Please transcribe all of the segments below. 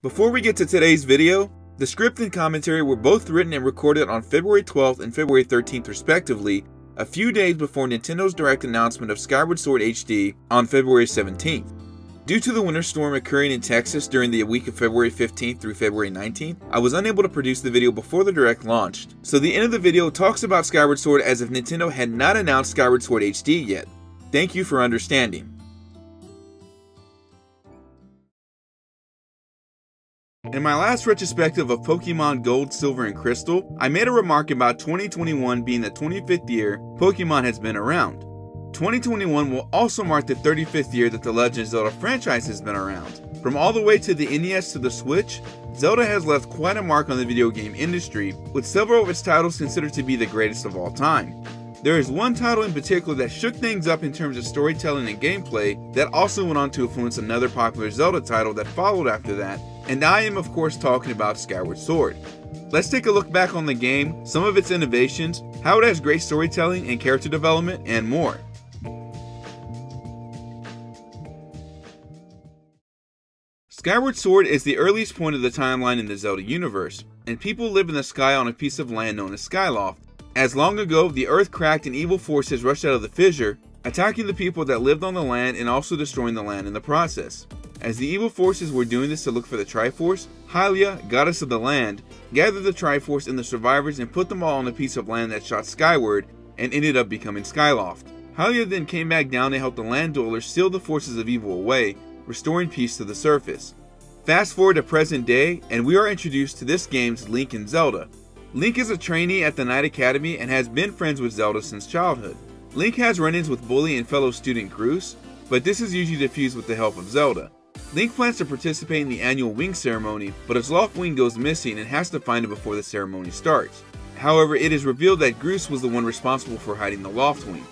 Before we get to today's video, the script and commentary were both written and recorded on February 12th and February 13th respectively, a few days before Nintendo's direct announcement of Skyward Sword HD on February 17th. Due to the winter storm occurring in Texas during the week of February 15th through February 19th, I was unable to produce the video before the direct launched, so the end of the video talks about Skyward Sword as if Nintendo had not announced Skyward Sword HD yet. Thank you for understanding. In my last retrospective of Pokemon Gold, Silver, and Crystal, I made a remark about 2021 being the 25th year Pokemon has been around. 2021 will also mark the 35th year that the Legend of Zelda franchise has been around. From all the way to the NES to the Switch, Zelda has left quite a mark on the video game industry, with several of its titles considered to be the greatest of all time. There is one title in particular that shook things up in terms of storytelling and gameplay that also went on to influence another popular Zelda title that followed after that, and I am of course talking about Skyward Sword. Let's take a look back on the game, some of its innovations, how it has great storytelling and character development, and more. Skyward Sword is the earliest point of the timeline in the Zelda universe, and people live in the sky on a piece of land known as Skyloft. As long ago, the earth cracked and evil forces rushed out of the fissure, attacking the people that lived on the land and also destroying the land in the process. As the evil forces were doing this to look for the Triforce, Hylia, goddess of the land, gathered the Triforce and the survivors and put them all on a piece of land that shot skyward and ended up becoming Skyloft. Hylia then came back down to help the land dwellers seal the forces of evil away, restoring peace to the surface. Fast forward to present day, and we are introduced to this game's Link and Zelda. Link is a trainee at the Knight Academy and has been friends with Zelda since childhood. Link has run-ins with bully and fellow student Groose, but this is usually diffused with the help of Zelda. Link plans to participate in the annual wing ceremony, but his loft wing goes missing and has to find it before the ceremony starts. However, it is revealed that Groose was the one responsible for hiding the loft wing.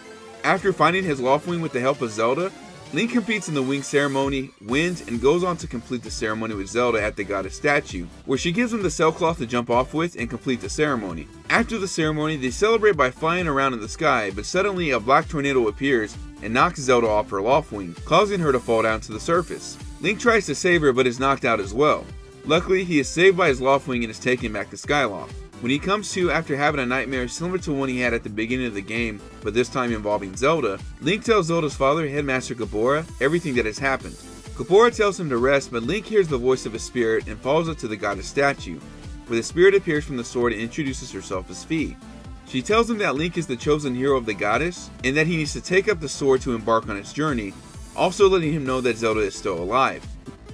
After finding his loft wing with the help of Zelda, Link competes in the wing ceremony, wins, and goes on to complete the ceremony with Zelda at the goddess statue, where she gives him the sailcloth to jump off with and complete the ceremony. After the ceremony, they celebrate by flying around in the sky, but suddenly a black tornado appears and knocks Zelda off her loft wing, causing her to fall down to the surface. Link tries to save her but is knocked out as well. Luckily, he is saved by his loft wing and is taken back to Skyloft. When he comes to after having a nightmare similar to one he had at the beginning of the game, but this time involving Zelda, Link tells Zelda's father, Headmaster Gabora, everything that has happened. Gabora tells him to rest, but Link hears the voice of a spirit and follows it to the goddess statue, where the spirit appears from the sword and introduces herself as Fi. She tells him that Link is the chosen hero of the goddess, and that he needs to take up the sword to embark on its journey, also letting him know that Zelda is still alive.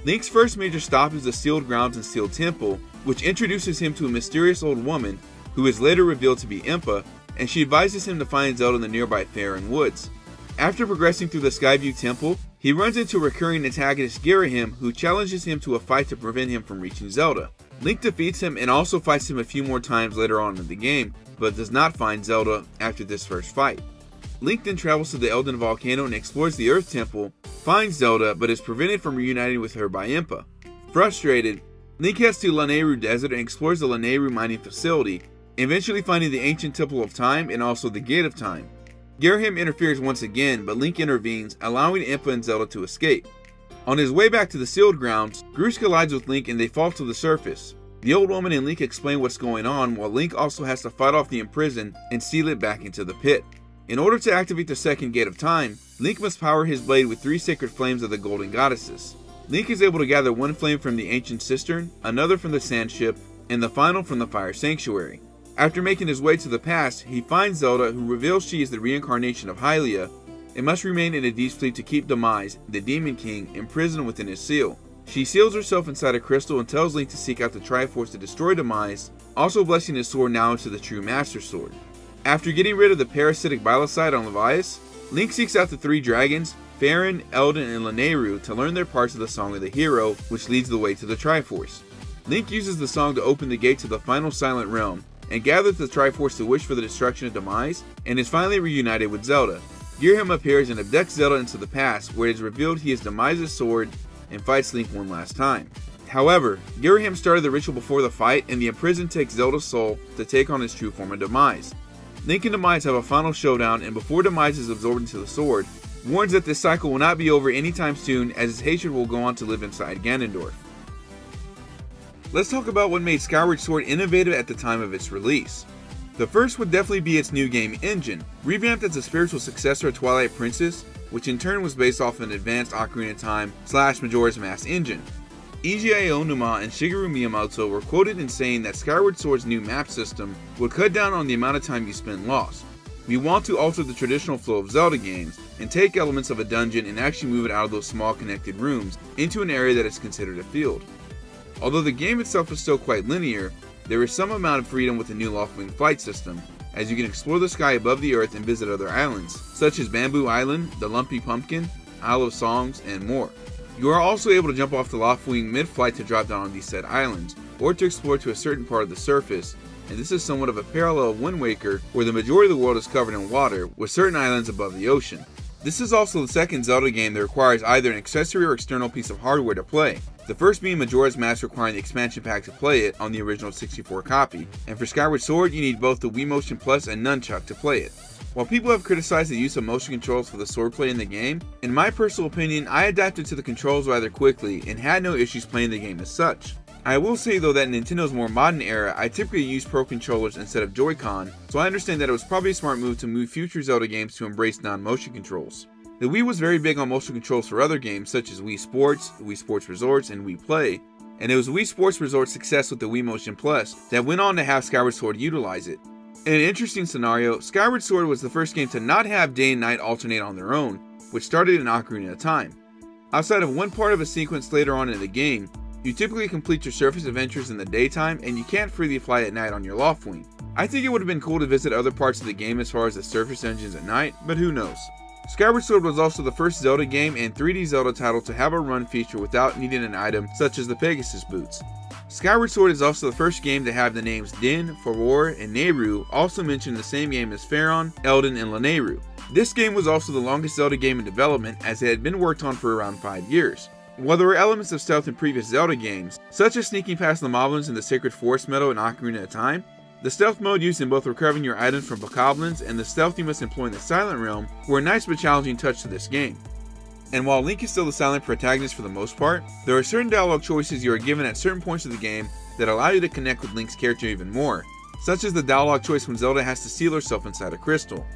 Link's first major stop is the Sealed Grounds and Sealed Temple, which introduces him to a mysterious old woman, who is later revealed to be Impa, and she advises him to find Zelda in the nearby Faron Woods. After progressing through the Skyview Temple, he runs into recurring antagonist Girahim, who challenges him to a fight to prevent him from reaching Zelda. Link defeats him and also fights him a few more times later on in the game, but does not find Zelda after this first fight. Link then travels to the Elden Volcano and explores the Earth Temple, finds Zelda, but is prevented from reuniting with her by Impa. Frustrated, Link heads to Lanayru Desert and explores the Lanayru mining facility, eventually finding the Ancient Temple of Time and also the Gate of Time. Girahim interferes once again, but Link intervenes, allowing Impa and Zelda to escape. On his way back to the Sealed Grounds, Groose collides with Link and they fall to the surface. The old woman and Link explain what's going on, while Link also has to fight off the imprisoned and seal it back into the pit. In order to activate the second Gate of Time, Link must power his blade with 3 sacred flames of the Golden Goddesses. Link is able to gather one flame from the Ancient Cistern, another from the Sand Ship, and the final from the Fire Sanctuary. After making his way to the past, he finds Zelda, who reveals she is the reincarnation of Hylia, and must remain in a deep sleep to keep Demise, the Demon King, imprisoned within his seal. She seals herself inside a crystal and tells Link to seek out the Triforce to destroy Demise, also blessing his sword now into the true Master Sword. After getting rid of the parasitic Bylocide on Levias, Link seeks out the 3 dragons, Faron, Eldin, and Lanayru, to learn their parts of the Song of the Hero, which leads the way to the Triforce. Link uses the song to open the gate to the final Silent Realm, and gathers the Triforce to wish for the destruction of Demise, and is finally reunited with Zelda. Girahim appears and abducts Zelda into the past, where it is revealed he is Demise's sword, and fights Link one last time. However, Girahim started the ritual before the fight, and the imprisoned takes Zelda's soul to take on his true form of Demise. Link and Demise have a final showdown, and before Demise is absorbed into the sword, warns that this cycle will not be over anytime soon, as his hatred will go on to live inside Ganondorf. Let's talk about what made Skyward Sword innovative at the time of its release. The first would definitely be its new game engine, revamped as a spiritual successor of Twilight Princess, which in turn was based off an advanced Ocarina of Time / Majora's Mask engine. Eiji Aonuma and Shigeru Miyamoto were quoted in saying that Skyward Sword's new map system would cut down on the amount of time you spend lost. We want to alter the traditional flow of Zelda games and take elements of a dungeon and actually move it out of those small connected rooms into an area that is considered a field. Although the game itself is still quite linear, there is some amount of freedom with the new Loftwing flight system, as you can explore the sky above the earth and visit other islands, such as Bamboo Island, the Lumpy Pumpkin, Isle of Songs, and more. You are also able to jump off the Loftwing mid-flight to drop down on these said islands, or to explore to a certain part of the surface, and this is somewhat of a parallel of Wind Waker, where the majority of the world is covered in water, with certain islands above the ocean. This is also the second Zelda game that requires either an accessory or external piece of hardware to play, the first being Majora's Mask requiring the expansion pack to play it on the original 64 copy, and for Skyward Sword you need both the Wii Motion Plus and Nunchuck to play it. While people have criticized the use of motion controls for the swordplay in the game, in my personal opinion I adapted to the controls rather quickly and had no issues playing the game as such. I will say though that in Nintendo's more modern era, I typically use Pro Controllers instead of Joy-Con, so I understand that it was probably a smart move to move future Zelda games to embrace non-motion controls. The Wii was very big on motion controls for other games such as Wii Sports Resorts, and Wii Play, and it was Wii Sports Resort's success with the Wii Motion Plus that went on to have Skyward Sword utilize it. In an interesting scenario, Skyward Sword was the first game to not have day and night alternate on their own, which started in Ocarina of Time. Outside of one part of a sequence later on in the game, you typically complete your surface adventures in the daytime and you can't freely fly at night on your Loftwing. I think it would have been cool to visit other parts of the game as far as the surface engines at night, but who knows. Skyward Sword was also the first Zelda game and 3D Zelda title to have a run feature without needing an item such as the Pegasus boots. Skyward Sword is also the first game to have the names Din, Farore, and Nehru also mentioned in the same game as Faron, Eldin, and Lanayru. This game was also the longest Zelda game in development as it had been worked on for around 5 years. While there were elements of stealth in previous Zelda games, such as sneaking past the moblins in the Sacred Forest Meadow in Ocarina of Time, the stealth mode used in both recovering your items from bokoblins and the stealth you must employ in the Silent Realm were a nice but challenging touch to this game. And while Link is still the silent protagonist for the most part, there are certain dialogue choices you are given at certain points of the game that allow you to connect with Link's character even more, such as the dialogue choice when Zelda has to seal herself inside a crystal.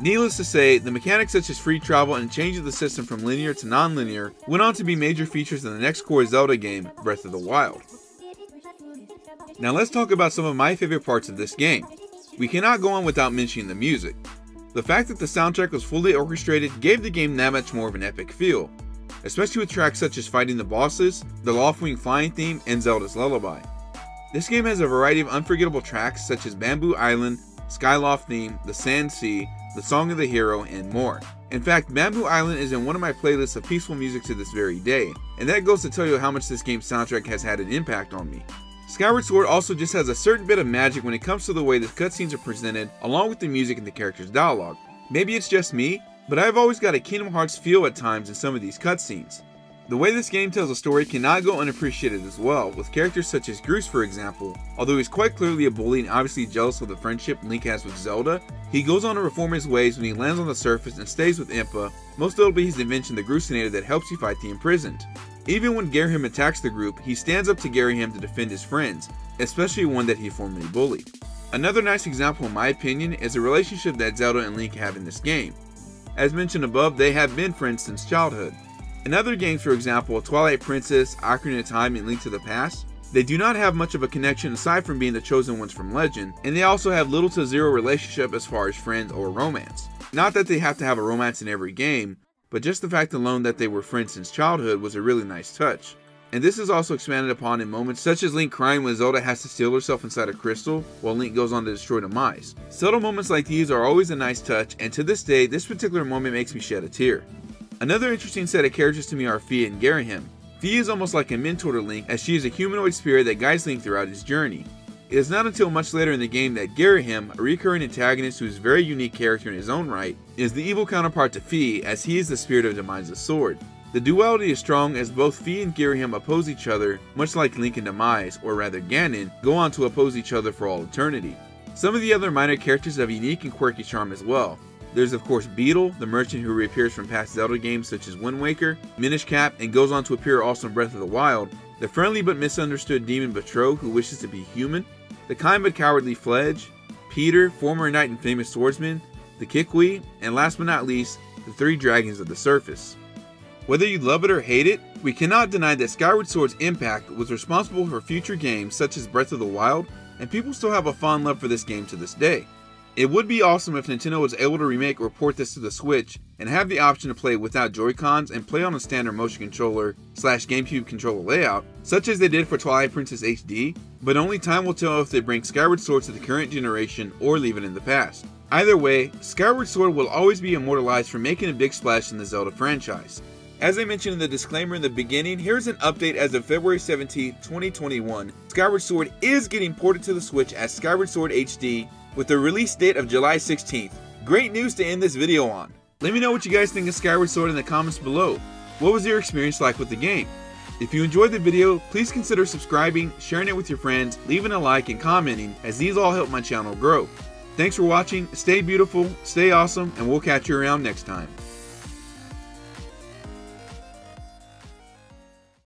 Needless to say, the mechanics such as free travel and changing the system from linear to non-linear went on to be major features in the next core Zelda game, Breath of the Wild. Now let's talk about some of my favorite parts of this game. We cannot go on without mentioning the music. The fact that the soundtrack was fully orchestrated gave the game that much more of an epic feel, especially with tracks such as Fighting the Bosses, the Loftwing Flying theme, and Zelda's Lullaby. This game has a variety of unforgettable tracks such as Bamboo Island, Skyloft theme, the Sand Sea, the Song of the Hero, and more. In fact, Bamboo Island is in one of my playlists of peaceful music to this very day, and that goes to tell you how much this game's soundtrack has had an impact on me. Skyward Sword also just has a certain bit of magic when it comes to the way the cutscenes are presented, along with the music and the characters' dialogue. Maybe it's just me, but I've always got a Kingdom Hearts feel at times in some of these cutscenes. The way this game tells a story cannot go unappreciated as well, with characters such as Groose for example. Although he's quite clearly a bully and obviously jealous of the friendship Link has with Zelda, he goes on to reform his ways when he lands on the surface and stays with Impa, most notably his invention the Groosinator that helps you fight the imprisoned. Even when Ghirahim attacks the group, he stands up to Ghirahim to defend his friends, especially one that he formerly bullied. Another nice example in my opinion is the relationship that Zelda and Link have in this game. As mentioned above, they have been friends since childhood. In other games, for example, Twilight Princess, Ocarina of Time, and Link to the Past, they do not have much of a connection aside from being the chosen ones from legend, and they also have little to zero relationship as far as friends or romance. Not that they have to have a romance in every game, but just the fact alone that they were friends since childhood was a really nice touch. And this is also expanded upon in moments such as Link crying when Zelda has to seal herself inside a crystal, while Link goes on to destroy Demise. Subtle moments like these are always a nice touch, and to this day, this particular moment makes me shed a tear. Another interesting set of characters to me are Fia and Ghirahim. Fia is almost like a mentor to Link, as she is a humanoid spirit that guides Link throughout his journey. It is not until much later in the game that Ghirahim, a recurring antagonist who is a very unique character in his own right, is the evil counterpart to Fia, as he is the spirit of Demise's sword. The duality is strong as both Fia and Ghirahim oppose each other, much like Link and Demise, or rather Ganon, go on to oppose each other for all eternity. Some of the other minor characters have unique and quirky charm as well. There's of course Beetle, the merchant who reappears from past Zelda games such as Wind Waker, Minish Cap, and goes on to appear also in Breath of the Wild, the friendly but misunderstood demon Batro who wishes to be human, the kind but cowardly Fledge, Peter, former knight and famous swordsman, the Kikwi, and last but not least, the 3 dragons of the surface. Whether you love it or hate it, we cannot deny that Skyward Sword's impact was responsible for future games such as Breath of the Wild, and people still have a fond love for this game to this day. It would be awesome if Nintendo was able to remake or port this to the Switch and have the option to play without Joy-Cons and play on a standard motion controller / GameCube controller layout, such as they did for Twilight Princess HD, but only time will tell if they bring Skyward Sword to the current generation or leave it in the past. Either way, Skyward Sword will always be immortalized for making a big splash in the Zelda franchise. As I mentioned in the disclaimer in the beginning, here's an update as of February 17, 2021. Skyward Sword is getting ported to the Switch as Skyward Sword HD with a release date of July 16th. Great news to end this video on. Let me know what you guys think of Skyward Sword in the comments below. What was your experience like with the game? If you enjoyed the video, please consider subscribing, sharing it with your friends, leaving a like, and commenting, as these all help my channel grow. Thanks for watching, stay beautiful, stay awesome, and we'll catch you around next time.